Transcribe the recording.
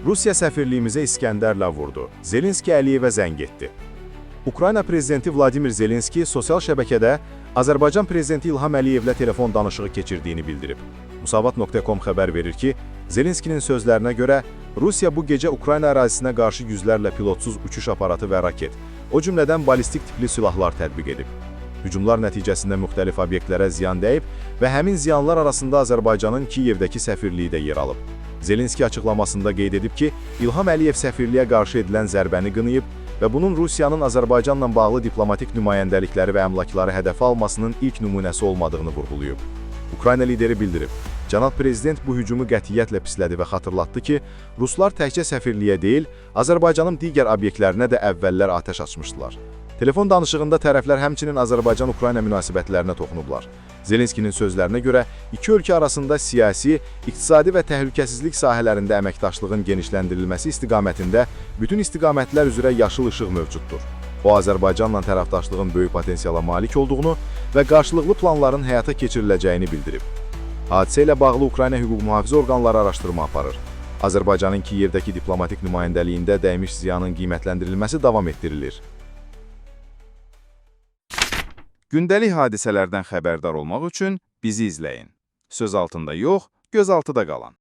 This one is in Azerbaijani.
Rusiya səfirliyimizə İskəndərlə vurdu. Zelenski Əliyevə zəng etdi. Ukrayna prezidenti Vladimir Zelenski sosial şəbəkədə Azərbaycan prezidenti İlham Əliyevlə telefon danışığı keçirdiyini bildirib. Musavat.com xəbər verir ki, Zelenskinin sözlərinə görə Rusiya bu gecə Ukrayna ərazisinə qarşı yüzlərlə pilotsuz uçuş aparatı və raket, o cümlədən balistik tipli silahlar tətbiq edib. Hücumlar nəticəsində müxtəlif obyektlərə ziyan dəyib və həmin ziyanlar arasında Azərbaycanın Kiyevdəki səfirliyi də yer alıb. Zelenski açıqlamasında qeyd edib ki, İlham Əliyev səfirliyə qarşı edilən zərbəni qınayıb və bunun Rusiyanın Azərbaycanla bağlı diplomatik nümayəndəlikləri və əmlakları hədəfə almasının ilk nümunəsi olmadığını vurğulayıb. Ukrayna lideri bildirib, Cənab Prezident bu hücumu qətiyyətlə pislədi və xatırlatdı ki, Ruslar təkcə səfirliyə deyil, Azərbaycanın digər obyektlərinə də əvvəllər atəş açmışdılar. Telefon danışığında tərəflər həmçinin Azərbaycan-Ukrayna münasibətlərinə toxunublar. Zelenskinin sözlərinə görə, iki ölkə arasında siyasi, iqtisadi və təhlükəsizlik sahələrində əməkdaşlığın genişləndirilməsi istiqamətində bütün istiqamətlər üzrə yaşıl işıq mövcuddur. O, Azərbaycanla tərəfdaşlığın böyük potensiala malik olduğunu və qarşılıqlı planların həyata keçiriləcəyini bildirib. Hadisə ilə bağlı Ukrayna hüquq mühafizə orqanları araşdırma aparır. Azərbaycanın Kiyevdəki diplomatik nümayəndəliyində dəymiş ziyanın qiymətləndirilməsi davam etdirilir. Gündəlik hadisələrdən xəbərdar olmaq üçün bizi izləyin. Söz altında yox, göz altıda qalın.